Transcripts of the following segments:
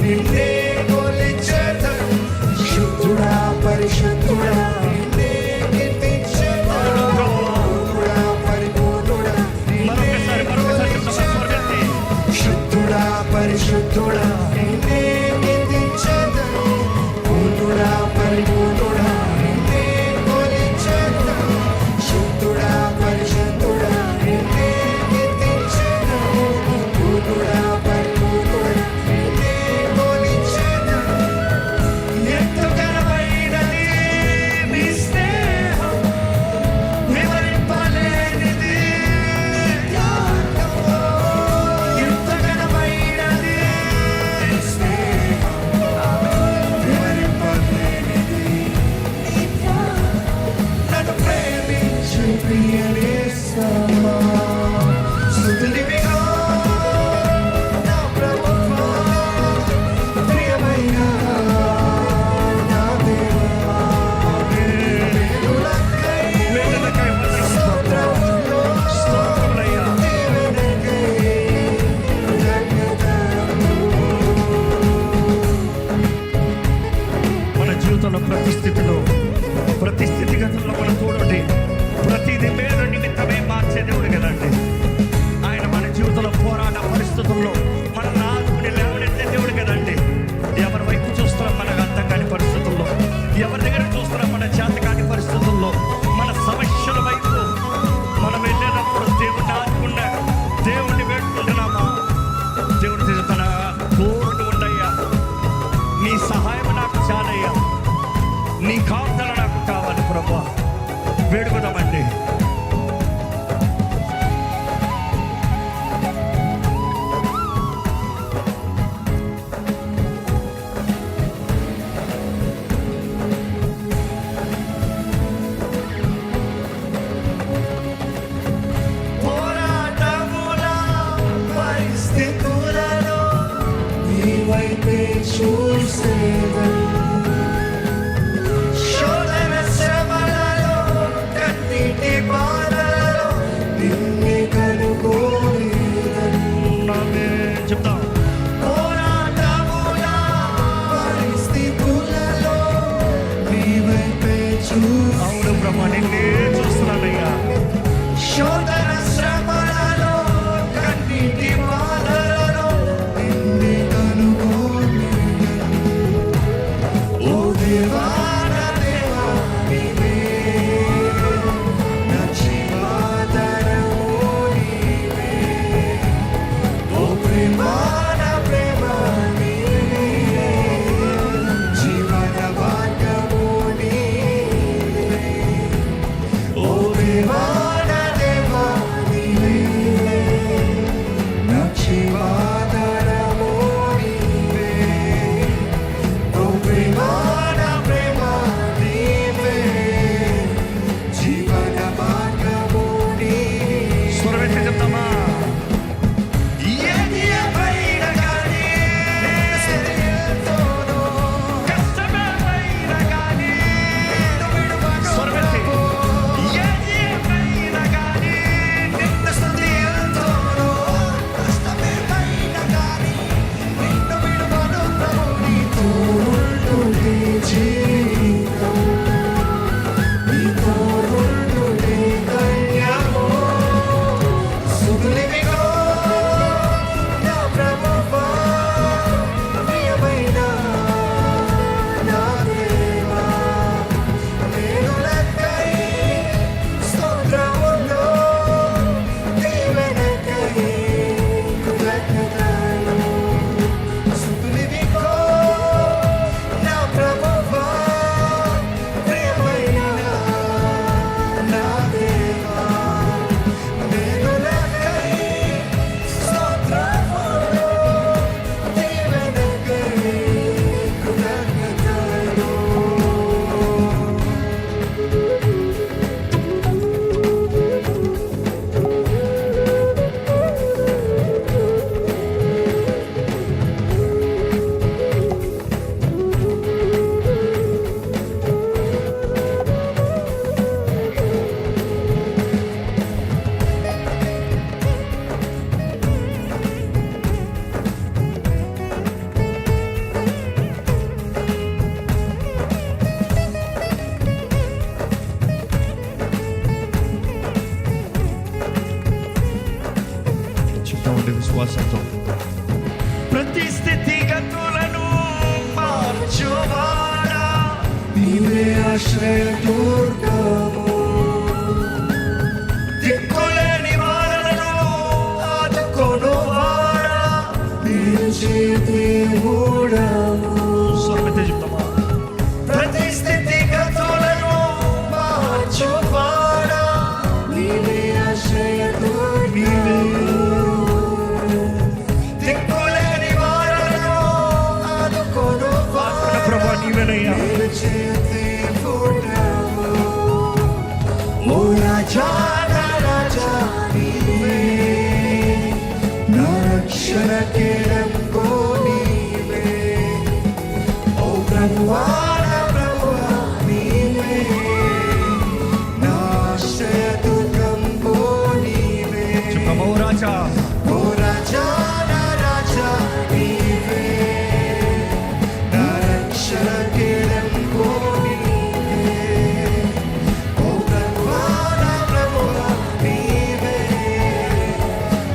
నిన్నే కొలిచెదను. శుద్ధుడా పరిశుద్ధుడా నిన్నే కీర్తించెదను. పూర్ణుడా పరిపూర్ణుడా నిన్నే కొలిచెదను. శుద్ధుడా పరిశుద్ధుడా నిన్నే కీర్తించెదను. పూర్ణుడా పరిపూర్ణుడా నిన్నే కొలిచెదను. శుద్ధుడా పరిశుద్ధుడా నిన్నే కీర్తించెదను. పూర్ణుడా పరిపూర్ణుడా నిన్నే కొలిచెదను. ఎంతో ఘనమైనది నీ స్నేహం, వివరింపలేనిది త్యాగము. ఎంతో ఘనమైనది నీ స్నేహం, వివరింపలేనిది నీ త్యాగం. నన్ను ప్రేమించు ప్రియ నేస్తమా, స్తుతినివిగా నా ప్రభువా, ప్రియమైన నా దేవా. వేదనకై స్తోత్రములు, స్తోత్రములయ్యా. దీవెనకై కృతజ్ఞతలు. మన జీవితంలో ప్రతి స్థితిలో, ప్రతి స్థితిగతుల్లో మన తోడుండి ప్రతిది మేలు నిమిత్తమే మార్చే దేవుడు కదండి ఆయన. మన జీవితంలో పోరాట పరిస్థితుల్లో మన నాలుగుని లేవనెత్తే దేవుడు కదండి. ఎవరి వైపు చూస్తున్నాం మనకు అర్థం కాని పరిస్థితుల్లో, ఎవరి దగ్గర చూస్తున్నాం మన చేత కాని పరిస్థితుల్లో, మన సమస్యల వైపు మనం వెళ్ళినప్పుడు దేవుడిని ఆదుకున్నా, దేవుడిని వేడుకుంటున్నామా, దేవుడి తన తోడు ఉండయ్యా, నీ సహాయం నాకు చాలయ్యా, నీ కాపుదల నాకు కావాలి ప్రభువా, వేడుకుందామండి. పోరాటముల పరిస్థితులలో నీ వైపే చూసేదను. శోధన శ్రమలలో కన్నీటి బాధలలో నిన్నే కనుగోలేదను. చెప్తాం. పోరాటముల పరిస్థితులలో నీ వైపే అవును బ్రహ్మ నిన్నే చూస్తున్నానయ్యా. శోధన శ్రమలలో కన్నీటి బాధలలో నిన్నే కనుగోలేదను. ఓ దేవా నా దేవా నీవే, నా జీవాధారము నీవే. ఓ ప్రేమ నా ప్రేమ నీవే, జీవన భాగ్యము నీవే. ఆశ్రయదుర్గము. దిక్కులేని వారలను ఆదుకొనువాడా, నిలిచే దేవుడవు. స్వరమెత్తి చెప్తామా? ప్రతి స్థితిగతులను మార్చువాడా, నీవే ఆశ్రయదుర్గము. దిక్కులేని వారలను ఆదుకొనువాడా, ప్రభా నీవేనయ్యా. నిలిచే దేవుడవు. ఓ రాజా నా రాజా నీవే, నా రక్షణ కేడంబో నీవే. ఓ ప్రభువా నా ప్రభువా నీవే, నా ఆశ్రయదుర్గంబో నీవే. చెప్పమా? ఓ రాజా, ఓ రాజా నా రాజా నీవే, నా రక్షణ కేడంబో నీవే. ఓ ప్రభువా నా ప్రభువా నీవే,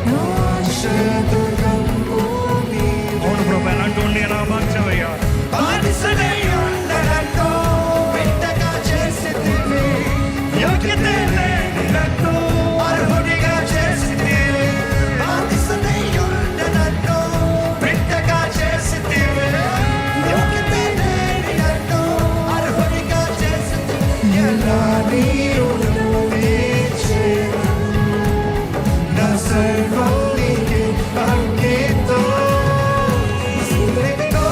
నా ఆశ్రయదుర్గంబో నీవే. అవును ప్రభా, ఎలాంటి ఉండి ఎలా మార్చావయ్యా. బానిసనై ఉన్న నన్ను బిడ్డగా చేసితివి, యోగ్యతే లేని నన్ను అర్హునిగా చేసితివి. బానిసనై ఉన్న నన్ను బిడ్డగా చేసితివి, యోగ్యతే లేని నన్ను అర్హునిగా చేసితివి. ఎలా నీ రుణము తీర్చేదను, నా సర్వం నీకే అంకితం. స్తుతితో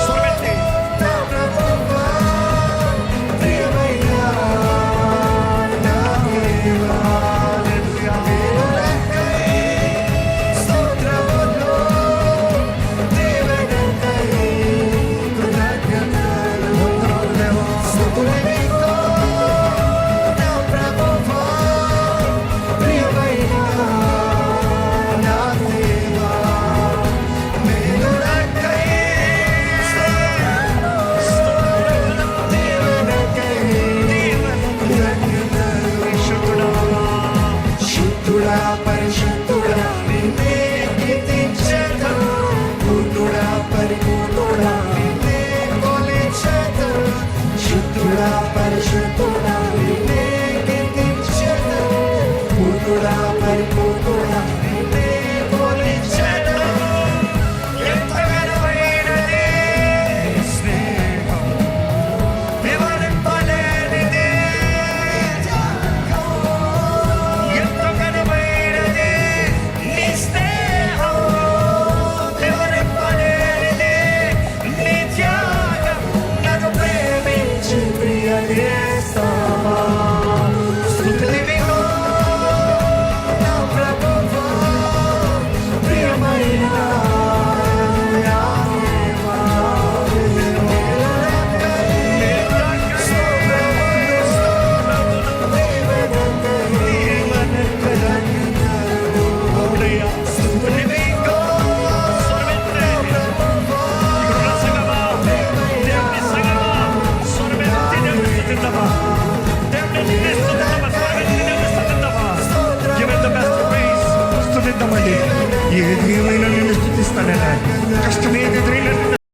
స్వరమెత్తి. నా ప్రభువా, ప్రియమైన నా దేవా, దేవుడకై స్తోత్రములు, దేవుడకై కృతజ్ఞతలు. స్తుతితో నా ప్రభువా, ప్రియమైన నా దేవా, దేవుడకై శుద్ధుడా పరిశుద్ధుడా నిన్నే కీర్తించెదను, పూర్ణుడా పరిపూర్ణుడా నిన్నే కొలిచెదను. శుద్ధుడా పరిశుద్ధుడా నిన్నే కీర్తించెదను, పూర్ణుడా పరిపూర్ణుడా నిన్నే కొలిచెదను. ఎంత ఘనమైనది స్నేహం, వివరింపలేనిది త్యాగం. ఎంత ఘనమైనది నీ స్నేహం, వివరింపలేనిది నీ త్యాగం. నన్ను ప్రేమించి ప్రియ నేస్తమా, స్తుతివిగో నా ప్రభువా, ప్రియమైన నా దేవా. అవునయ్యా. స్తుతివిగో స్వరమెత్తి. ఇక్కడ సంగమా, దేవుని సంగమా, స్వరమెత్తి దేవుని స్తుతిద్దామా. దేవుని నిన్నే స్తుతిద్దామా. స్వరమెత్తి దేవుని స్తుతిద్దామా. Give him the best praise. స్తుతిద్దామండి. ఏది ఏమైనా నిన్ను స్తుతిస్తానన్నా, కష్టం ఏది ఎదురైనా నిన్ను